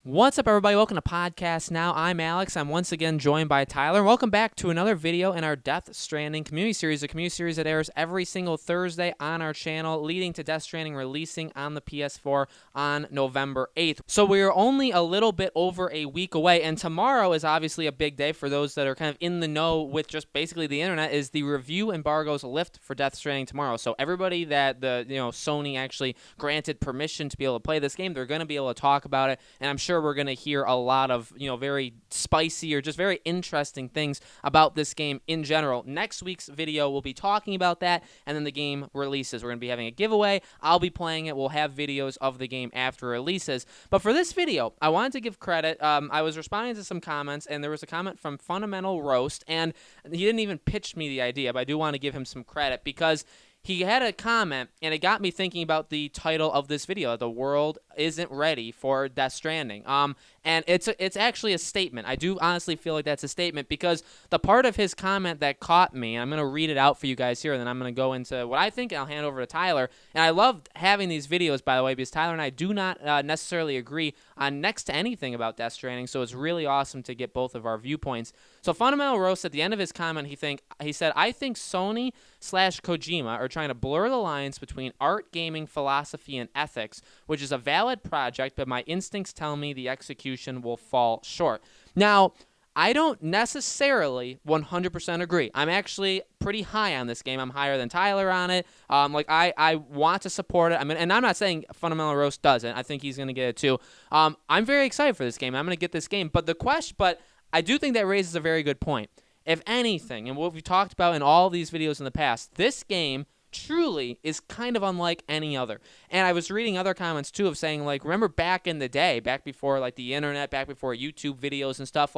What's up, everybody? Welcome to Podcast Now. I'm Alex. I'm once again joined by Tyler. Welcome back to another video in our Death Stranding community series, a community series that airs every single Thursday on our channel, leading to Death Stranding releasing on the PS4 on November 8th. So we're only a little bit over a week away, and tomorrow is obviously a big day for those that are kind of in the know with just basically the internet, is the review embargoes lift for Death Stranding tomorrow. So everybody that Sony actually granted permission to be able to play this game, they're going to be able to talk about it, and I'm sure we're going to hear a lot of, very spicy or just very interesting things about this game in general. Next week's video, we'll be talking about that, and then the game releases. We're going to be having a giveaway. I'll be playing it. We'll have videos of the game after it releases. But for this video, I wanted to give credit. I was responding to some comments, and there was a comment from Fundamental Roast, and he didn't even pitch me the idea, but I do want to give him some credit because he had a comment, and it got me thinking about the title of this video, The World Isn't Ready for Death Stranding. And it's actually a statement. I do honestly feel like that's a statement because the part of his comment that caught me, and I'm going to read it out for you guys here, and then I'm going to go into what I think, and I'll hand over to Tyler. And I loved having these videos, by the way, because Tyler and I do not necessarily agree on next to anything about Death Stranding, so it's really awesome to get both of our viewpoints. So Fundamental Roast, at the end of his comment, he said, "I think Sony/Kojima are trying to blur the lines between art, gaming, philosophy, and ethics, which is a valid project, but my instincts tell me the execution will fall short." Now, I don't necessarily 100% agree. I'm actually pretty high on this game. I'm higher than Tyler on it. I want to support it. And I'm not saying Fundamental Roast doesn't. I think he's going to get it too. I'm very excited for this game. I'm going to get this game. But I do think that raises a very good point. If anything, and what we've talked about in all these videos in the past, this game truly is kind of unlike any other. And I was reading other comments too of saying, remember back in the day, back before the internet, back before YouTube videos and stuff,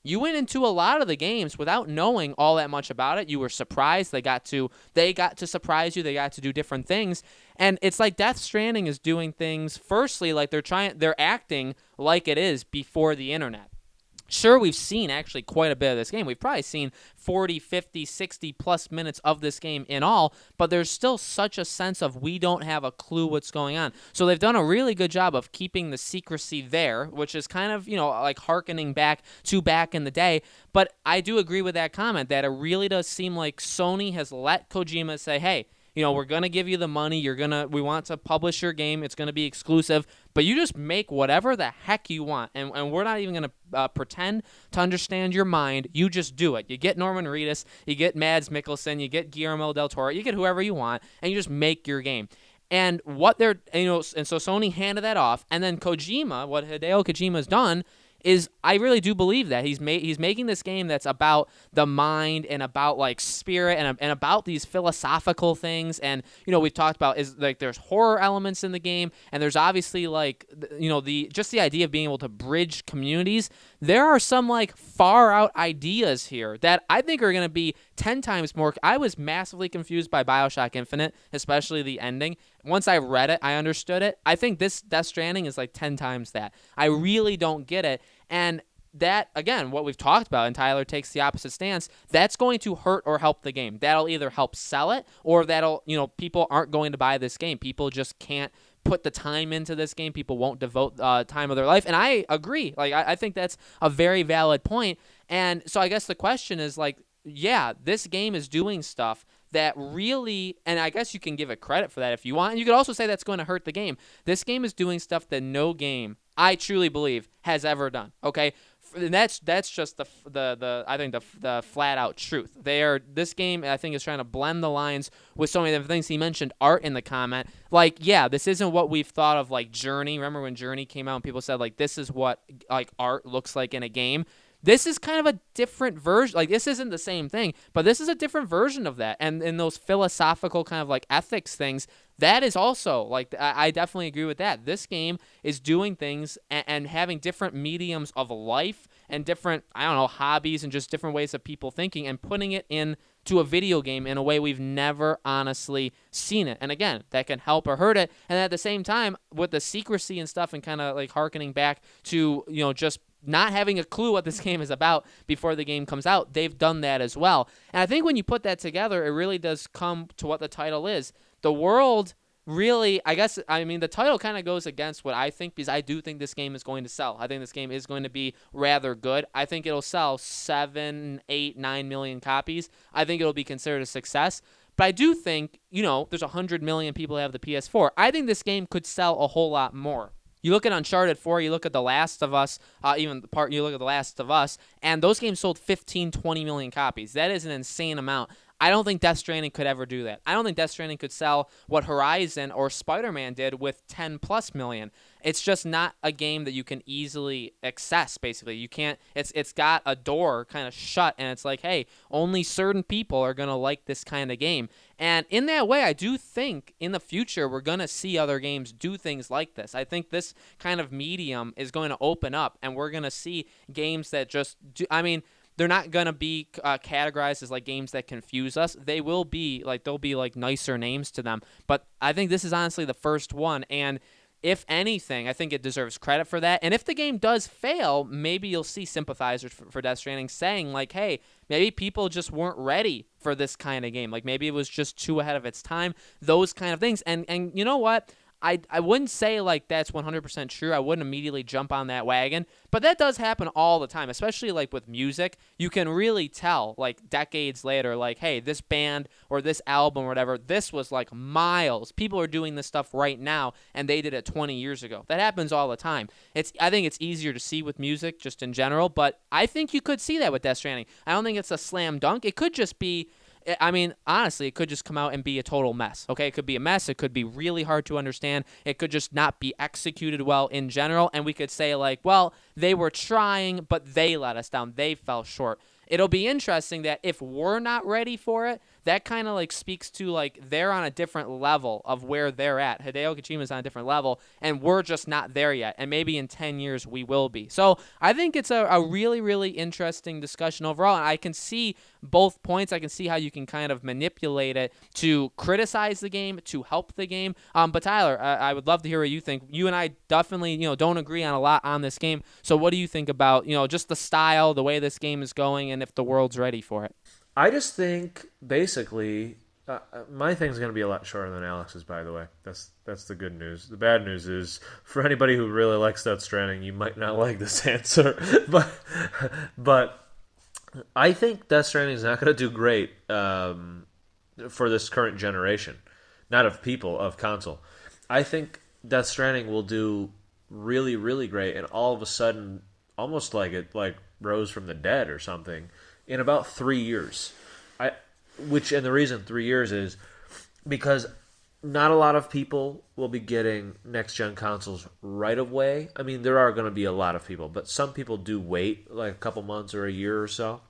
you went into a lot of the games without knowing all that much about it. You were surprised. They got to surprise you. They got to do different things. And it's like Death Stranding is doing things, firstly, they're acting like it is before the internet. Sure, we've seen actually quite a bit of this game. We've probably seen 40, 50, 60 plus minutes of this game in all, but there's still such a sense of we don't have a clue what's going on. So they've done a really good job of keeping the secrecy there, which is kind of, hearkening back in the day. But I do agree with that comment that it really does seem like Sony has let Kojima say, hey, we're going to give you the money. We want to publish your game. It's going to be exclusive, but you just make whatever the heck you want. And we're not even going to pretend to understand your mind. You just do it. You get Norman Reedus, you get Mads Mikkelsen, you get Guillermo del Toro, you get whoever you want, and you just make your game. And and so Sony handed that off. And then Kojima, what Hideo Kojima's done is I really do believe that he's making this game that's about the mind and about spirit and about these philosophical things. And we've talked about there's horror elements in the game, and there's obviously the idea of being able to bridge communities. There are some far out ideas here that I think are going to be 10 times more. I was massively confused by BioShock Infinite, especially the ending. Once I read it, I understood it. I think this Death Stranding is 10 times that. I really don't get it. And that, again, what we've talked about, and Tyler takes the opposite stance, that's going to hurt or help the game. That'll either help sell it, or that'll, people aren't going to buy this game. People just can't put the time into this game. People won't devote time of their life. And I agree. I think that's a very valid point. And so I guess the question is, yeah, this game is doing stuff that really, and I guess you can give it credit for that if you want, and you could also say that's going to hurt the game. This game is doing stuff that no game, I truly believe, has ever done. Okay, and that's just the flat out truth. This game, I think, is trying to blend the lines with so many different things. He mentioned art in the comment. This isn't what we've thought of Journey. Remember when Journey came out and people said this is what art looks like in a game. This is kind of a different version. This isn't the same thing, but this is a different version of that. And in those philosophical kind of ethics things, that is also I definitely agree with that. This game is doing things and having different mediums of life and different, hobbies and just different ways of people thinking and putting it into a video game in a way we've never honestly seen it. And again, that can help or hurt it. And at the same time, with the secrecy and stuff and kind of hearkening back to, just not having a clue what this game is about before the game comes out, they've done that as well. And I think when you put that together, it really does come to what the title is. The world really, I guess, I mean, the title kind of goes against what I think, because I do think this game is going to sell. I think this game is going to be rather good. I think it'll sell 7, 8, 9 million copies. I think it'll be considered a success. But I do think, there's 100 million people who have the PS4. I think this game could sell a whole lot more. You look at Uncharted 4, you look at The Last of Us, you look at The Last of Us, and those games sold 15, 20 million copies. That is an insane amount. I don't think Death Stranding could ever do that. I don't think Death Stranding could sell what Horizon or Spider-Man did with 10 plus million. It's just not a game that you can easily access, basically. You can't, it's got a door kind of shut, and it's like, hey, only certain people are going to like this kind of game. And in that way, I do think in the future we're going to see other games do things like this. I think this kind of medium is going to open up, and we're going to see games that just do, they're not going to be categorized as like games that confuse us. They will be like, there'll be like nicer names to them. But I think this is honestly the first one. And if anything, I think it deserves credit for that. And if the game does fail, maybe you'll see sympathizers for Death Stranding saying like, hey, maybe people just weren't ready for this kind of game. Like maybe it was just too ahead of its time, those kind of things. And you know what? I wouldn't say like that's 100% true. I wouldn't immediately jump on that wagon, but that does happen all the time, especially like with music. You can really tell like decades later, like, hey, this band or this album or whatever, this was like miles. People are doing this stuff right now, and they did it 20 years ago. That happens all the time. I think it's easier to see with music just in general, but I think you could see that with Death Stranding. I don't think it's a slam dunk. It could just be, honestly, it could just come out and be a total mess, okay? It could be a mess. It could be really hard to understand. It could just not be executed well in general, and we could say, like, well, they were trying, but they let us down. They fell short. It'll be interesting that if we're not ready for it, that kind of, like, speaks to, like, they're on a different level of where they're at. Hideo Kojima's on a different level, and we're just not there yet, and maybe in 10 years we will be. So I think it's a really, really interesting discussion overall, and I can see both points. I can see how you can kind of manipulate it to criticize the game, to help the game. But Tyler, I would love to hear what you think. You and I definitely, don't agree on a lot on this game. So what do you think about, just the style, the way this game is going, and if the world's ready for it? I just think, basically, my thing's going to be a lot shorter than Alex's, by the way. That's the good news. The bad news is, for anybody who really likes Death Stranding, you might not like this answer. But I think Death Stranding is not going to do great for this current generation. Not of people, of console. I think Death Stranding will do really, really great, and all of a sudden, almost like it rose from the dead or something, in about 3 years. And the reason 3 years is because not a lot of people will be getting next-gen consoles right away. I mean, there are going to be a lot of people, but some people do wait like a couple months or a year or so.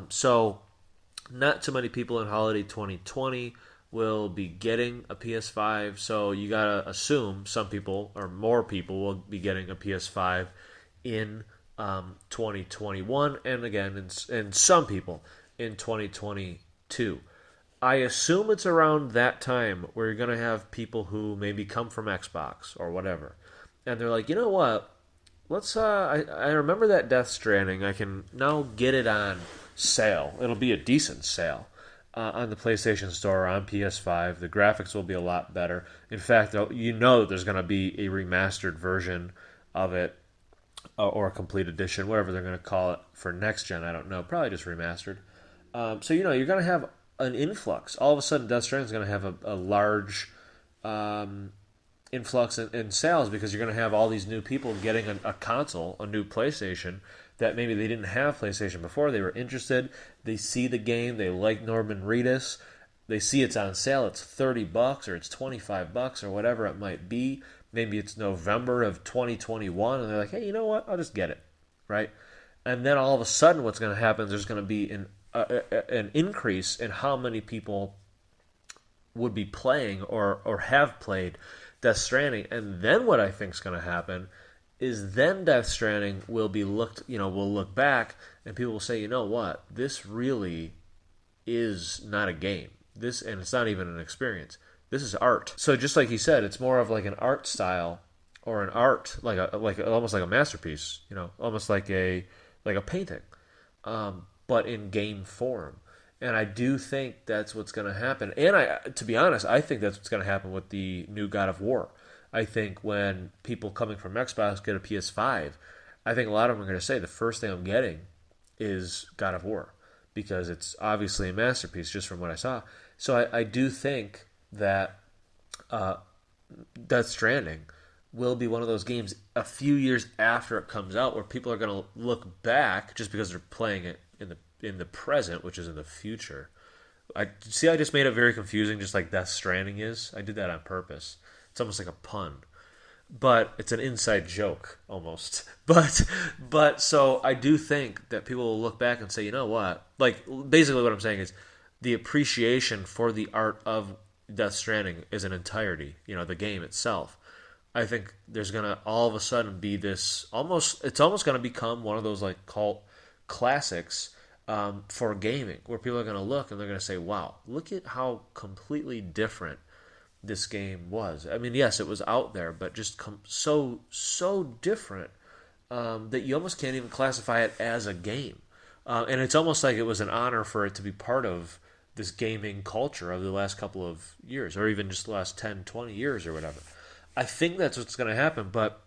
So not too many people in holiday 2020 will be getting a PS5, so you got to assume some people or more people will be getting a PS5 in 2021, and again, and some people in 2022. I assume it's around that time where you're going to have people who maybe come from Xbox or whatever, and they're like, you know what? Let's. I remember that Death Stranding. I can now get it on sale. It'll be a decent sale on the PlayStation Store or on PS5. The graphics will be a lot better. In fact, there's going to be a remastered version of it. Or a complete edition, whatever they're going to call it for next gen. I don't know. Probably just remastered. So, you're going to have an influx. All of a sudden, Death Stranding is going to have a large influx in sales because you're going to have all these new people getting a console, a new PlayStation, that maybe they didn't have PlayStation before. They were interested. They see the game. They like Norman Reedus. They see it's on sale. It's $30 or it's $25 or whatever it might be. Maybe it's November of 2021, and they're like, hey, you know what? I'll just get it, right? And then all of a sudden what's going to happen is there's going to be an increase in how many people would be playing or have played Death Stranding. And then what I think is going to happen is then Death Stranding will be we'll look back, and people will say, you know what? This really is not a game. And it's not even an experience. This is art. So just like he said, it's more of like an art style or an art, almost like a masterpiece, almost like a painting, but in game form. And I do think that's what's going to happen. And to be honest, I think that's what's going to happen with the new God of War. I think when people coming from Xbox get a PS5, I think a lot of them are going to say the first thing I'm getting is God of War because it's obviously a masterpiece just from what I saw. So I do think that uh, Death Stranding will be one of those games a few years after it comes out where people are going to look back just because they're playing it in the present, which is in the future. I see. I just made it very confusing, just like Death Stranding is. I did that on purpose. It's almost like a pun, but it's an inside joke almost. But so I do think that people will look back and say, you know what? Like basically, what I'm saying is the appreciation for the art of Death Stranding is an entirety. You know, the game itself. I think there's gonna all of a sudden be this almost. It's almost gonna become one of those like cult classics for gaming, where people are gonna look and they're gonna say, "Wow, look at how completely different this game was." I mean, yes, it was out there, but just so different that you almost can't even classify it as a game. And it's almost like it was an honor for it to be part of this gaming culture of the last couple of years, or even just the last 10, 20 years or whatever. I think that's what's going to happen, but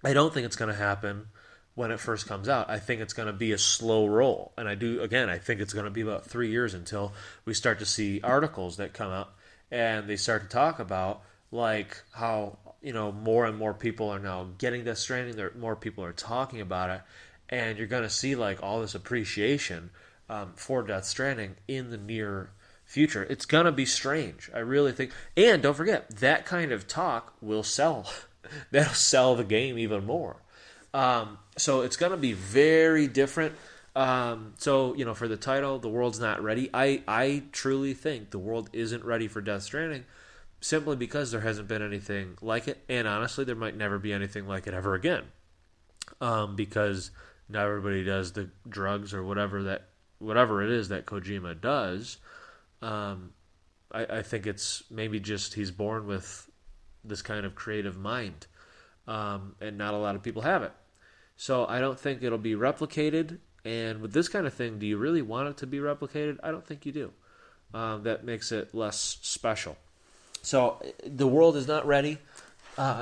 I don't think it's going to happen when it first comes out. I think it's going to be a slow roll. And I think it's going to be about 3 years until we start to see articles that come out and they start to talk about like how, more and more people are now getting Death Stranding, more people are talking about it, and you're going to see like all this appreciation for Death Stranding in the near future. It's going to be strange. I really think. And don't forget, that kind of talk will sell. That'll sell the game even more. So it's going to be very different. So, for the title, The World's Not Ready, I truly think the world isn't ready for Death Stranding simply because there hasn't been anything like it. And honestly, there might never be anything like it ever again. Because not everybody does the drugs or whatever it is that Kojima does. I think it's maybe just he's born with this kind of creative mind, and not a lot of people have it. So I don't think it'll be replicated. And with this kind of thing, do you really want it to be replicated? I don't think you do. That makes it less special. So the world is not ready.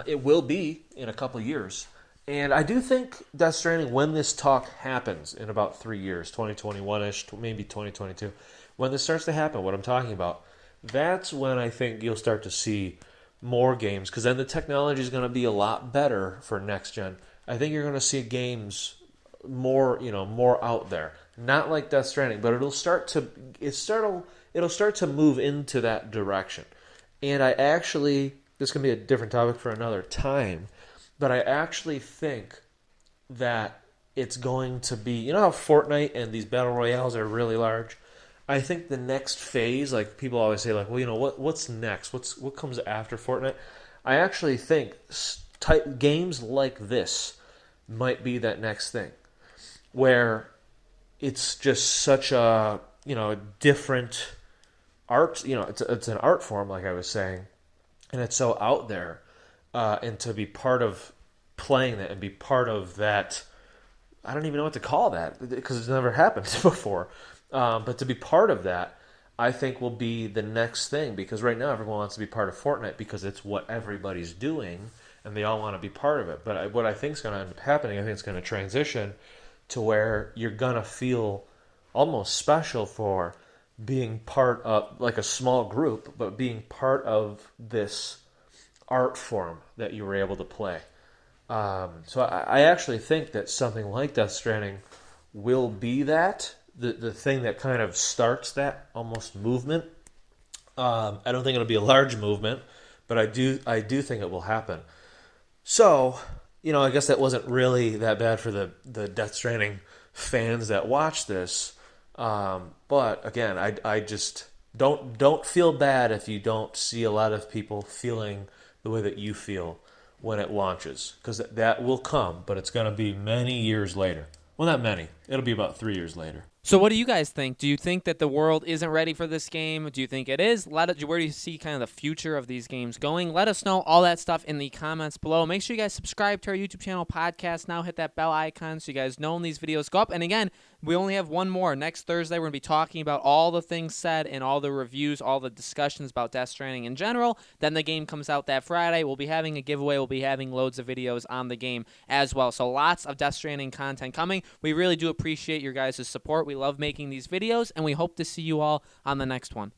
It will be in a couple of years. And I do think Death Stranding, when this talk happens in about 3 years, 2021-ish, maybe 2022, when this starts to happen, what I'm talking about, that's when I think you'll start to see more games, because then the technology is going to be a lot better for next gen. I think you're going to see games more out there. Not like Death Stranding, but it'll start to move into that direction. And this can be a different topic for another time, but I actually think that it's going to be, you know how Fortnite and these battle royales are really large? I think the next phase, like people always say, like, well, what's next? What comes after Fortnite? I actually think games like this might be that next thing, where it's just such a different art. It's an art form, like I was saying, and it's so out there, and to be part of playing that and be part of that, I don't even know what to call that because it's never happened before. But to be part of that, I think will be the next thing, because right now everyone wants to be part of Fortnite because it's what everybody's doing and they all want to be part of it. But what I think is going to end up happening, I think it's going to transition to where you're going to feel almost special for being part of, like a small group, but being part of this art form that you were able to play. So I actually think that something like Death Stranding will be that. The thing that kind of starts that almost movement. I don't think it'll be a large movement, but I do think it will happen. So, I guess that wasn't really that bad for the Death Stranding fans that watch this. But again, I just don't feel bad if you don't see a lot of people feeling the way that you feel when it launches, because that will come, but it's going to be many years later. Well, not many. It'll be about 3 years later. So what do you guys think? Do you think that the world isn't ready for this game? Do you think it is? Where do you see kind of the future of these games going? Let us know all that stuff in the comments below. Make sure you guys subscribe to our YouTube channel, Podcast Now. Hit that bell icon so you guys know when these videos go up. And again, We only have one more. Next Thursday, we're going to be talking about all the things said and all the reviews, all the discussions about Death Stranding in general. Then the game comes out that Friday. We'll be having a giveaway. We'll be having loads of videos on the game as well. So lots of Death Stranding content coming. We really do appreciate your guys' support. We love making these videos, and we hope to see you all on the next one.